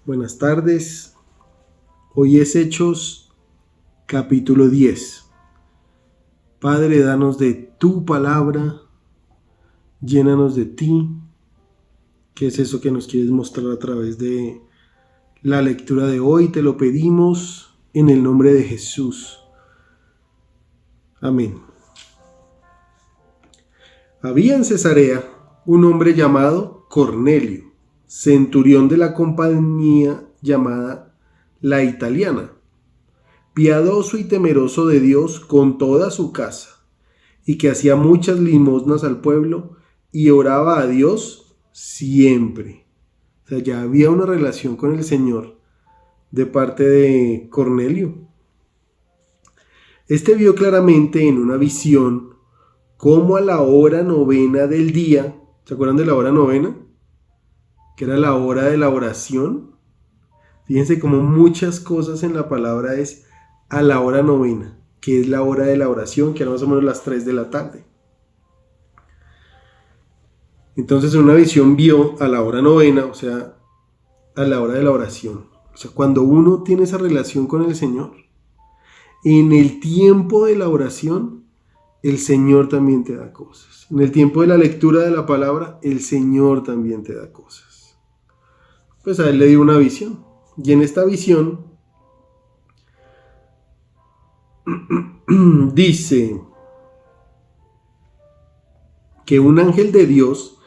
Buenas tardes. Hoy es Hechos capítulo 10. Padre, danos de tu palabra, llénanos de ti. ¿Qué es eso que nos quieres mostrar a través de la lectura de hoy? Te lo pedimos en el nombre de Jesús. Amén. Había en Cesarea un hombre llamado Cornelio, centurión de la compañía llamada La Italiana, piadoso y temeroso de Dios con toda su casa, y que hacía muchas limosnas al pueblo y oraba a Dios siempre. O sea, ya había una relación con el Señor de parte de Cornelio. Este vio claramente en una visión cómo a la hora novena del día, ¿se acuerdan de la hora novena? Que era la hora de la oración. Fíjense cómo muchas cosas en la palabra es a la hora novena, que es la hora de la oración, que era más o menos las 3 de la tarde. Entonces en una visión vio a la hora novena, o sea, a la hora de la oración. O sea, cuando uno tiene esa relación con el Señor, en el tiempo de la oración, el Señor también te da cosas. En el tiempo de la lectura de la palabra, el Señor también te da cosas. Pues a él le dio una visión. Y en esta visión dice que un ángel de Dios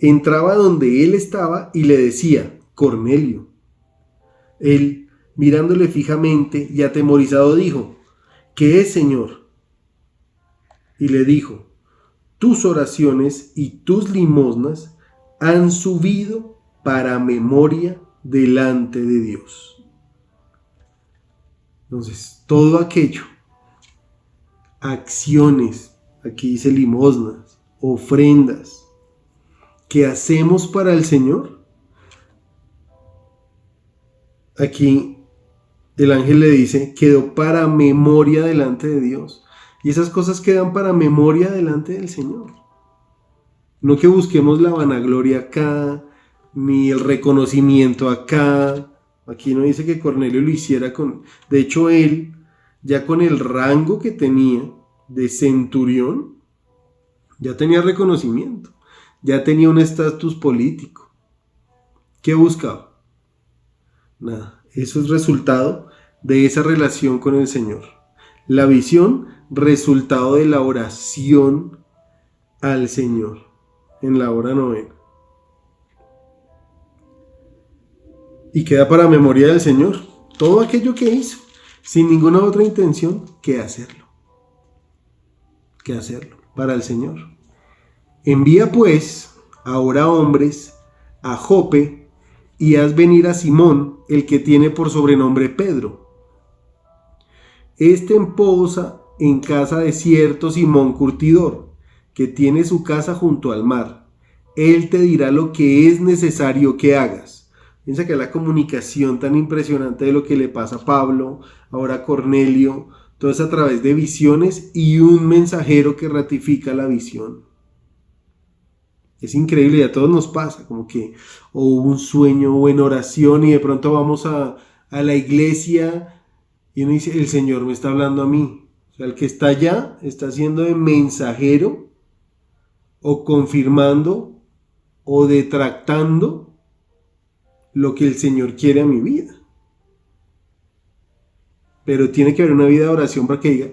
entraba donde él estaba y le decía: Cornelio. Él, mirándole fijamente y atemorizado, dijo: ¿qué es, Señor? Y le dijo: tus oraciones y tus limosnas han subido para memoria delante de Dios. Entonces, todo aquello, acciones, aquí dice limosnas, ofrendas, que hacemos para el Señor, aquí el ángel le dice, quedó para memoria delante de Dios. Y esas cosas quedan para memoria delante del Señor. No que busquemos la vanagloria acá, ni el reconocimiento acá. Aquí no dice que Cornelio lo hiciera con... De hecho, él, ya con el rango que tenía de centurión, ya tenía reconocimiento. Ya tenía un estatus político. ¿Qué buscaba? Nada. Eso es resultado de esa relación con el Señor. La visión, resultado de la oración al Señor en la hora novena. Y queda para memoria del Señor todo aquello que hizo, sin ninguna otra intención que hacerlo. Que hacerlo para el Señor. Envía pues ahora hombres a Jope y haz venir a Simón, el que tiene por sobrenombre Pedro. Este posa en casa de cierto Simón Curtidor, que tiene su casa junto al mar. Él te dirá lo que es necesario que hagas. Piensa que la comunicación tan impresionante de lo que le pasa a Pablo, ahora a Cornelio, todo es a través de visiones y un mensajero que ratifica la visión. Es increíble, y a todos nos pasa, como que hubo un sueño o en oración y de pronto vamos a la iglesia y uno dice, el Señor me está hablando a mí. O sea, el que está allá está siendo de mensajero o confirmando o detractando lo que el Señor quiere a mi vida. Pero tiene que haber una vida de oración para que diga,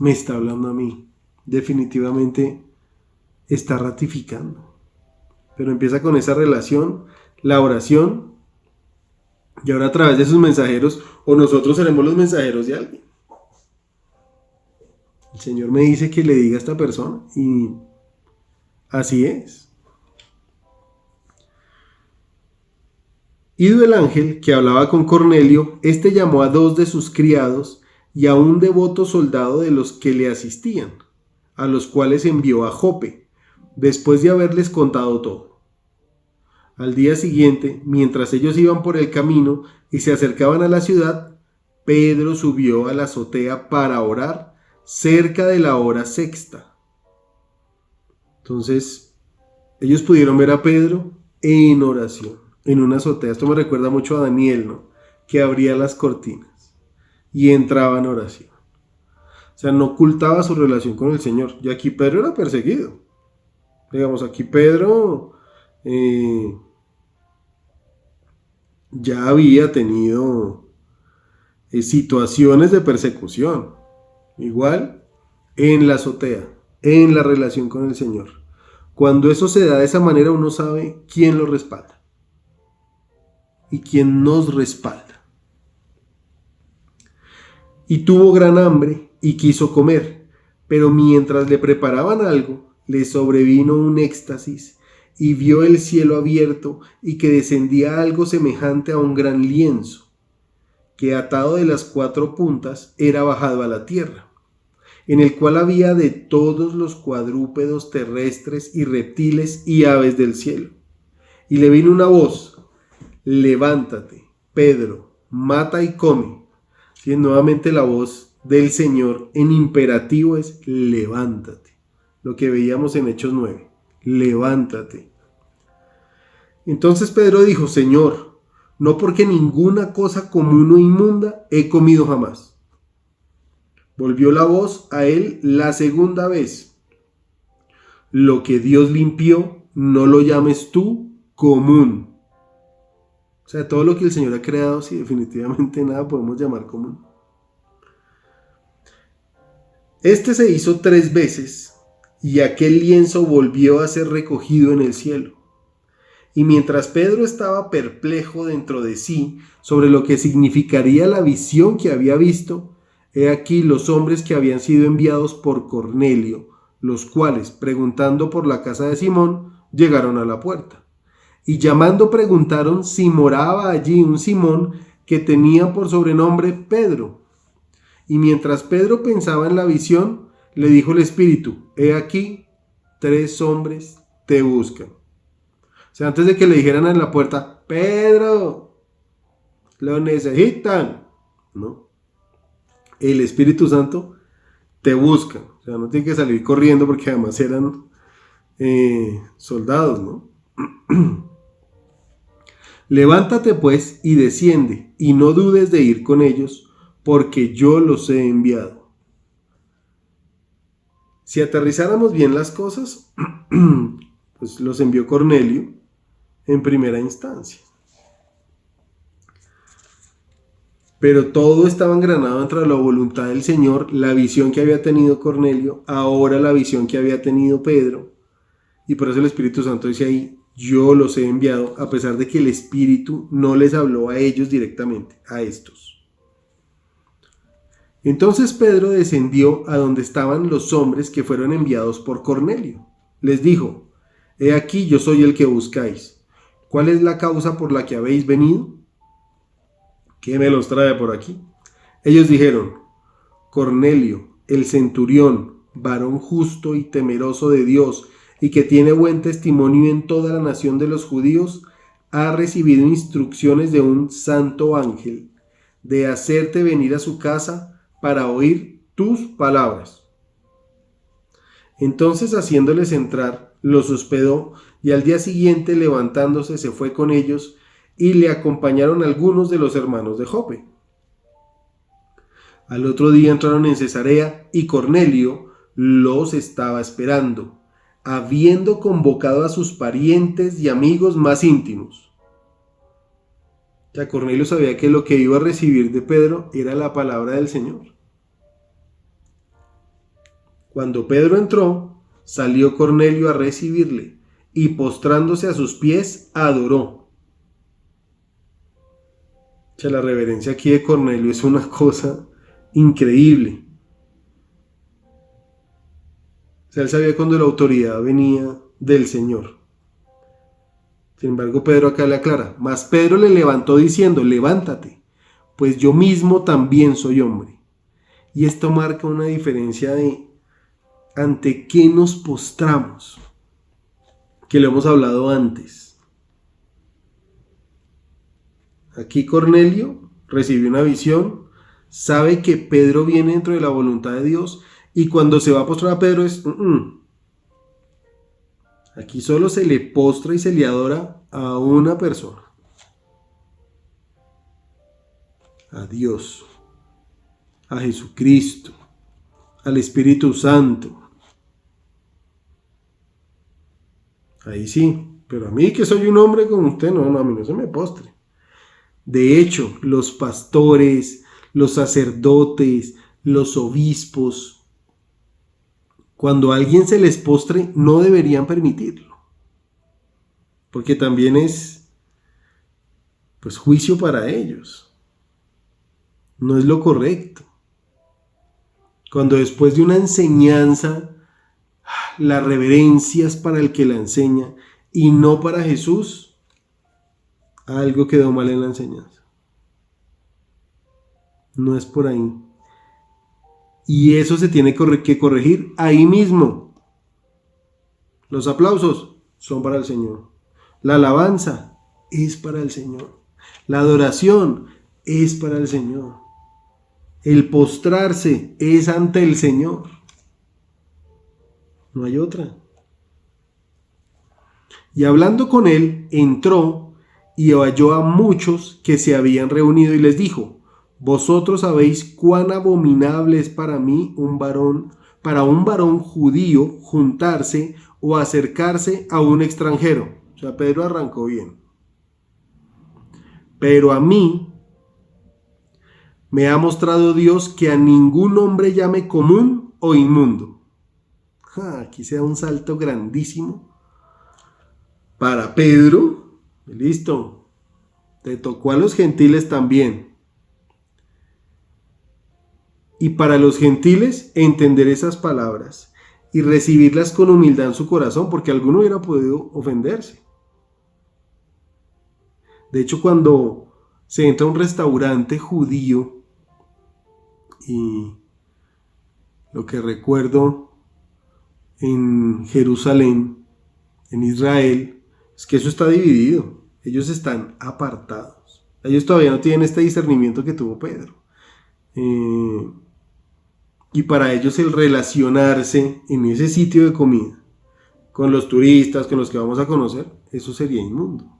me está hablando a mí. Definitivamente está ratificando. Pero empieza con esa relación, la oración, y ahora a través de sus mensajeros, o nosotros seremos los mensajeros de alguien. El Señor me dice que le diga a esta persona, y así es. Ido el ángel que hablaba con Cornelio, este llamó a 2 de sus criados y a un devoto soldado de los que le asistían, a los cuales envió a Jope, después de haberles contado todo. Al día siguiente, mientras ellos iban por el camino y se acercaban a la ciudad, Pedro subió a la azotea para orar cerca de la hora sexta. Entonces, ellos pudieron ver a Pedro en oración. en una azotea. Esto me recuerda mucho a Daniel, ¿no? Que abría las cortinas y entraba en oración. O sea, no ocultaba su relación con el Señor. Y aquí Pedro era perseguido. Digamos, aquí Pedro ya había tenido situaciones de persecución. Igual en la azotea, en la relación con el Señor. Cuando eso se da de esa manera, uno sabe quién lo respalda y quién nos respalda. Y tuvo gran hambre y quiso comer, pero mientras le preparaban algo, le sobrevino un éxtasis y vio el cielo abierto y que descendía algo semejante a un gran lienzo, que atado de las 4 puntas era bajado a la tierra, en el cual había de todos los cuadrúpedos terrestres y reptiles y aves del cielo. Y le vino una voz: levántate, Pedro, mata y come. Y nuevamente la voz del Señor en imperativo es: levántate. Lo que veíamos en Hechos 9, levántate. Entonces Pedro dijo: Señor, no porque ninguna cosa común o inmunda he comido jamás. Volvió la voz a él la segunda vez: lo que Dios limpió, no lo llames tú común. O sea, todo lo que el Señor ha creado, sí, definitivamente nada podemos llamar común. Este se hizo 3 veces y aquel lienzo volvió a ser recogido en el cielo. Y mientras Pedro estaba perplejo dentro de sí sobre lo que significaría la visión que había visto, he aquí los hombres que habían sido enviados por Cornelio, los cuales, preguntando por la casa de Simón, llegaron a la puerta. Y llamando preguntaron si moraba allí un Simón que tenía por sobrenombre Pedro. Y mientras Pedro pensaba en la visión, le dijo el Espíritu: he aquí, 3 hombres te buscan. O sea, antes de que le dijeran en la puerta: Pedro, lo necesitan, ¿no? El Espíritu Santo te busca. O sea, no tiene que salir corriendo porque además eran soldados, ¿no? Levántate pues y desciende, y no dudes de ir con ellos, porque yo los he enviado. Si aterrizáramos bien las cosas, pues los envió Cornelio en primera instancia. Pero todo estaba engranado dentro de la voluntad del Señor, la visión que había tenido Cornelio, ahora la visión que había tenido Pedro, y por eso el Espíritu Santo dice ahí: yo los he enviado, a pesar de que el Espíritu no les habló a ellos directamente, a estos. Entonces Pedro descendió a donde estaban los hombres que fueron enviados por Cornelio. Les dijo: he aquí, yo soy el que buscáis. ¿Cuál es la causa por la que habéis venido? ¿Qué me los trae por aquí? Ellos dijeron: Cornelio, el centurión, varón justo y temeroso de Dios, y que tiene buen testimonio en toda la nación de los judíos, ha recibido instrucciones de un santo ángel de hacerte venir a su casa para oír tus palabras. Entonces, haciéndoles entrar, los hospedó, y al día siguiente, levantándose, se fue con ellos, y le acompañaron algunos de los hermanos de Jope. Al otro día entraron en Cesarea, y Cornelio los estaba esperando, habiendo convocado a sus parientes y amigos más íntimos. Ya Cornelio sabía que lo que iba a recibir de Pedro era la palabra del Señor. Cuando Pedro entró, salió Cornelio a recibirle, y postrándose a sus pies, adoró. Ya la reverencia aquí de Cornelio es una cosa increíble. O sea, él sabía cuando la autoridad venía del Señor. Sin embargo, Pedro acá le aclara: mas Pedro le levantó diciendo: levántate, pues yo mismo también soy hombre. Y esto marca una diferencia de ante qué nos postramos, que lo hemos hablado antes. Aquí Cornelio recibe una visión, sabe que Pedro viene dentro de la voluntad de Dios, y cuando se va a postrar a Pedro es aquí solo se le postra y se le adora a una persona, a Dios, a Jesucristo, al Espíritu Santo. Ahí sí, pero a mí que soy un hombre como usted, no, a mí no se me postre. De hecho, los pastores, los sacerdotes, los obispos, cuando a alguien se les postre, no deberían permitirlo. Porque también es, pues, juicio para ellos. No es lo correcto. Cuando después de una enseñanza, la reverencia es para el que la enseña y no para Jesús, algo quedó mal en la enseñanza. No es por ahí. Y eso se tiene que corregir ahí mismo. Los aplausos son para el Señor. La alabanza es para el Señor. La adoración es para el Señor. El postrarse es ante el Señor. No hay otra. Y hablando con él, entró y halló a muchos que se habían reunido y les dijo: vosotros sabéis cuán abominable es para mí para un varón judío juntarse o acercarse a un extranjero. O sea, Pedro arrancó bien. Pero a mí me ha mostrado Dios que a ningún hombre llame común o inmundo. Aquí se da un salto grandísimo para Pedro. Listo, te tocó a los gentiles también. Y para los gentiles entender esas palabras y recibirlas con humildad en su corazón, porque alguno hubiera podido ofenderse. De hecho, cuando se entra a un restaurante judío, y lo que recuerdo en Jerusalén, en Israel, es que eso está dividido. Ellos están apartados. Ellos todavía no tienen este discernimiento que tuvo Pedro. Y para ellos el relacionarse en ese sitio de comida con los turistas, con los que vamos a conocer, eso sería inmundo.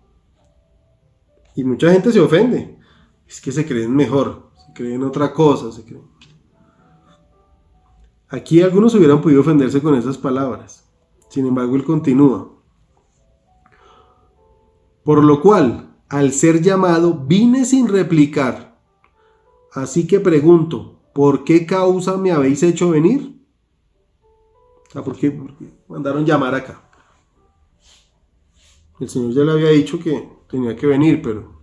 Y mucha gente se ofende. Es que se creen mejor, se creen otra cosa, se creen. Aquí algunos hubieran podido ofenderse con esas palabras. Sin embargo, él continúa. Por lo cual, al ser llamado, vine sin replicar. Así que pregunto, ¿por qué causa me habéis hecho venir? ¿Por qué mandaron llamar acá? El Señor ya le había dicho que tenía que venir, pero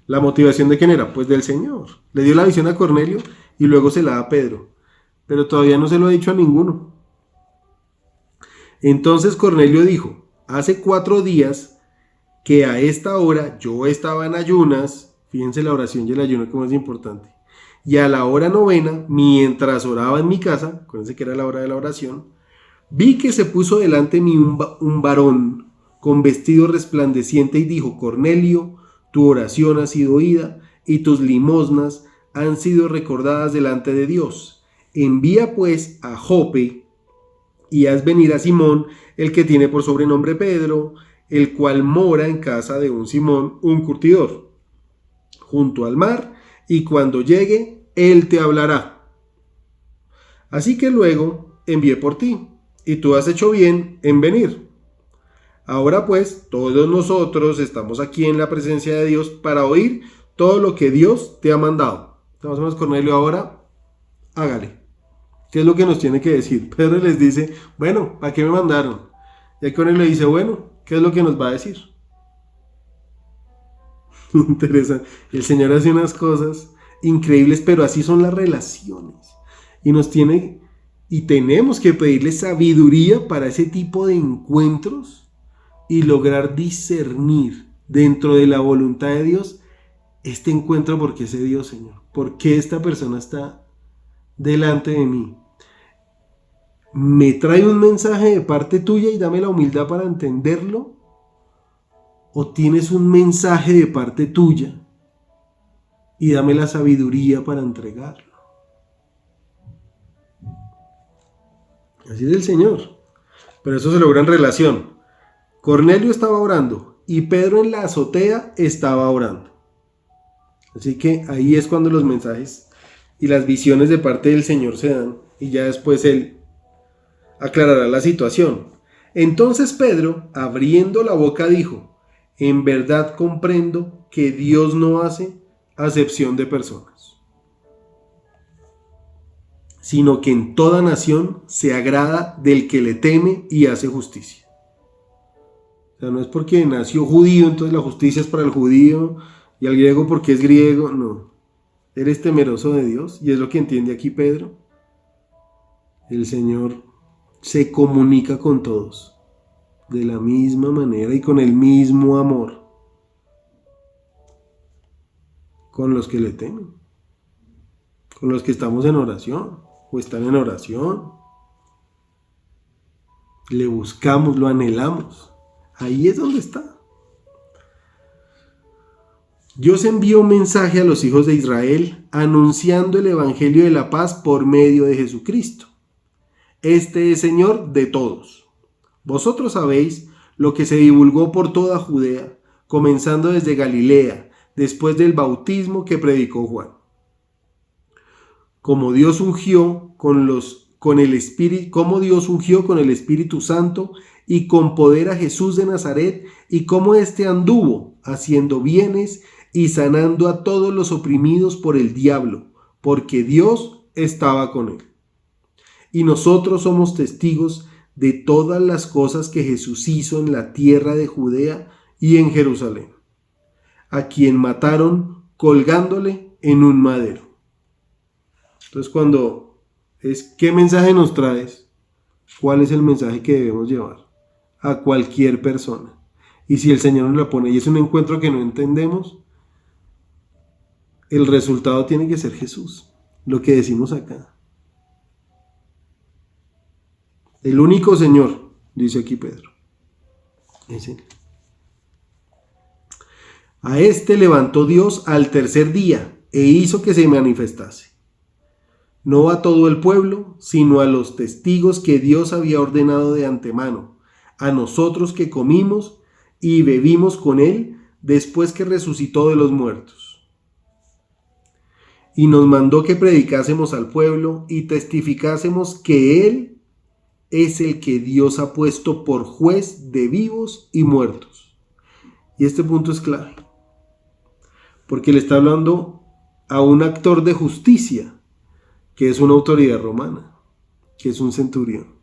¿la motivación de quién era? Pues del Señor. Le dio la visión a Cornelio y luego se la da a Pedro, pero todavía no se lo ha dicho a ninguno. Entonces Cornelio dijo: hace 4 días que a esta hora yo estaba en ayunas. Fíjense la oración y el ayuno como es importante. Y a la hora 9, mientras oraba en mi casa, acuérdense que era la hora de la oración, vi que se puso delante de mí un varón con vestido resplandeciente y dijo: Cornelio, tu oración ha sido oída y tus limosnas han sido recordadas delante de Dios. Envía pues a Jope y haz venir a Simón, el que tiene por sobrenombre Pedro, el cual mora en casa de un Simón, un curtidor, junto al mar, y cuando llegue, él te hablará. Así que luego envié por ti, y tú has hecho bien en venir. Ahora pues, todos nosotros estamos aquí en la presencia de Dios para oír todo lo que Dios te ha mandado. Entonces, Cornelio, ahora hágale. ¿Qué es lo que nos tiene que decir? Pedro les dice: bueno, ¿para qué me mandaron? Y Cornelio le dice: bueno, ¿qué es lo que nos va a decir? Interesante. El Señor hace unas cosas increíbles, pero así son las relaciones. Y tenemos que pedirle sabiduría para ese tipo de encuentros y lograr discernir dentro de la voluntad de Dios este encuentro. ¿Por qué se dio, Señor? ¿Por qué esta persona está delante de mí? ¿Me trae un mensaje de parte tuya y dame la humildad para entenderlo? ¿O tienes un mensaje de parte tuya y dame la sabiduría para entregarlo? Así es el Señor. Pero eso se logra en relación. Cornelio estaba orando y Pedro en la azotea estaba orando. Así que ahí es cuando los mensajes y las visiones de parte del Señor se dan, y ya después Él aclarará la situación. Entonces Pedro, abriendo la boca, dijo: en verdad comprendo que Dios no hace acepción de personas, sino que en toda nación se agrada del que le teme y hace justicia. O sea, no es porque nació judío, entonces la justicia es para el judío, y al griego porque es griego, no. Eres temeroso de Dios, y es lo que entiende aquí Pedro. El Señor se comunica con todos de la misma manera y con el mismo amor, con los que le temen, con los que estamos en oración o están en oración. Le buscamos, lo anhelamos. Ahí es donde está. Dios envió un mensaje a los hijos de Israel anunciando el evangelio de la paz por medio de Jesucristo. Este es Señor de todos. Vosotros sabéis lo que se divulgó por toda Judea, comenzando desde Galilea, después del bautismo que predicó Juan. Como Dios ungió con el Espíritu Santo y con poder a Jesús de Nazaret, y cómo éste anduvo haciendo bienes y sanando a todos los oprimidos por el diablo, porque Dios estaba con él. Y nosotros somos testigos de todas las cosas que Jesús hizo en la tierra de Judea y en Jerusalén, a quien mataron colgándole en un madero. Entonces, cuando es ¿qué mensaje nos traes? ¿Cuál es el mensaje que debemos llevar a cualquier persona? Y si el Señor nos la pone y es un encuentro que no entendemos, el resultado tiene que ser Jesús, lo que decimos acá. El único Señor, dice aquí Pedro, es Él. A este levantó Dios al tercer día e hizo que se manifestase, no a todo el pueblo, sino a los testigos que Dios había ordenado de antemano, a nosotros que comimos y bebimos con Él después que resucitó de los muertos. Y nos mandó que predicásemos al pueblo y testificásemos que Él es el que Dios ha puesto por juez de vivos y muertos. Y este punto es clave, porque le está hablando a un actor de justicia, que es una autoridad romana, que es un centurión.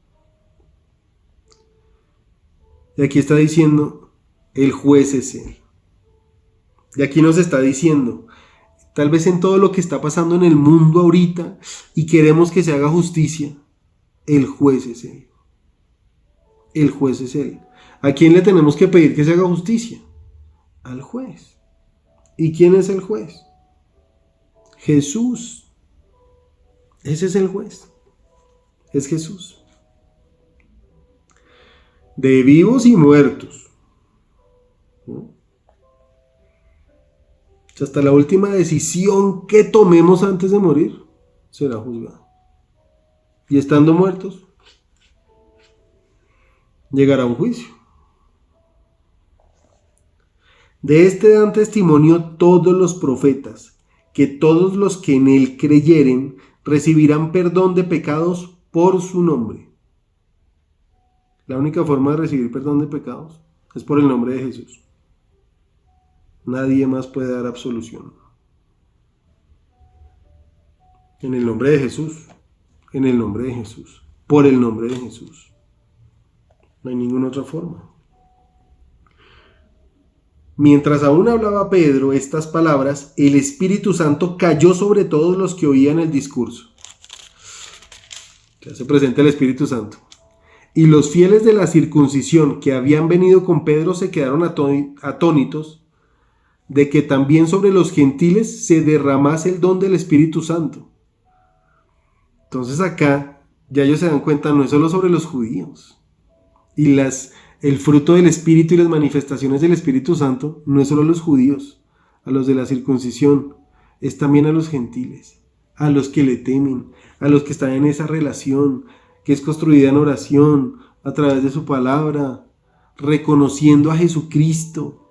Y aquí está diciendo, el juez es Él. Y aquí nos está diciendo, tal vez en todo lo que está pasando en el mundo ahorita, y queremos que se haga justicia, el juez es Él. El juez es Él. ¿A quién le tenemos que pedir que se haga justicia? Al juez. ¿Y quién es el juez? Jesús. Ese es el juez. Es Jesús. De vivos y muertos. ¿No? Hasta la última decisión que tomemos antes de morir será juzgada. Y estando muertos, llegará un juicio. De este dan testimonio todos los profetas, que todos los que en él creyeren recibirán perdón de pecados por su nombre. La única forma de recibir perdón de pecados es por el nombre de Jesús. Nadie más puede dar absolución. En el nombre de Jesús, en el nombre de Jesús, por el nombre de Jesús. No hay ninguna otra forma. Mientras aún hablaba Pedro estas palabras, el Espíritu Santo cayó sobre todos los que oían el discurso. Ya se presenta el Espíritu Santo. Y los fieles de la circuncisión que habían venido con Pedro se quedaron atónitos de que también sobre los gentiles se derramase el don del Espíritu Santo. Entonces acá ya ellos se dan cuenta, no es solo sobre los judíos. Y el fruto del Espíritu y las manifestaciones del Espíritu Santo no es solo a los judíos, a los de la circuncisión, es también a los gentiles, a los que le temen, a los que están en esa relación que es construida en oración, a través de su palabra, reconociendo a Jesucristo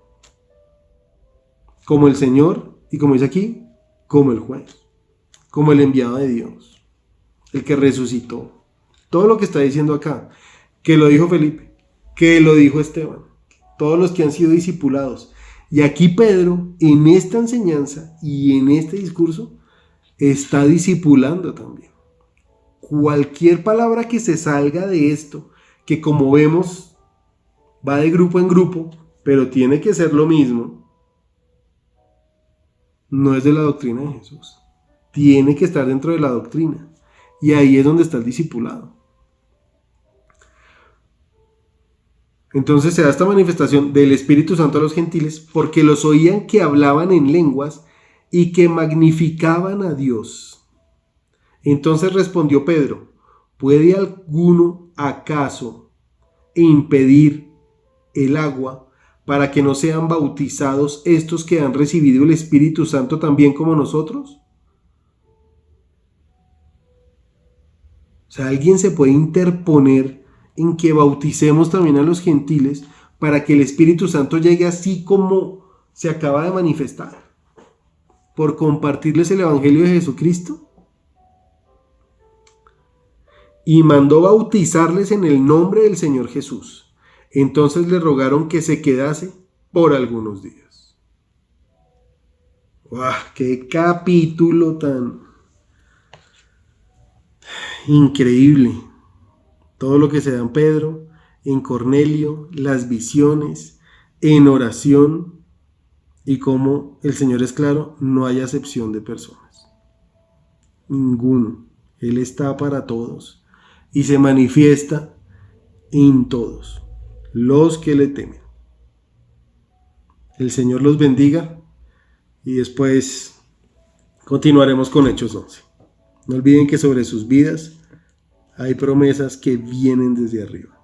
como el Señor Y como dice aquí, como el juez, como el enviado de Dios, el que resucitó. Todo lo que está diciendo acá, que lo dijo Felipe, que lo dijo Esteban, todos los que han sido discipulados. Y aquí Pedro, en esta enseñanza y en este discurso, está discipulando también. Cualquier palabra que se salga de esto, que como vemos va de grupo en grupo, pero tiene que ser lo mismo, no es de la doctrina de Jesús. Tiene que estar dentro de la doctrina. Y ahí es donde está el discipulado. Entonces se da esta manifestación del Espíritu Santo a los gentiles porque los oían que hablaban en lenguas y que magnificaban a Dios. Entonces respondió Pedro: ¿puede alguno acaso impedir el agua para que no sean bautizados estos que han recibido el Espíritu Santo también como nosotros? O sea, alguien se puede interponer en que bauticemos también a los gentiles para que el Espíritu Santo llegue así como se acaba de manifestar, por compartirles el Evangelio de Jesucristo. Y mandó bautizarles en el nombre del Señor Jesús. Entonces le rogaron que se quedase por algunos días. ¡Wow! ¡Qué capítulo tan increíble! Todo lo que se da en Pedro, en Cornelio, las visiones, en oración, y como el Señor es claro, no hay acepción de personas. Ninguno. Él está para todos y se manifiesta en todos los que le temen. El Señor los bendiga y después continuaremos con Hechos 11. No olviden que sobre sus vidas hay promesas que vienen desde arriba.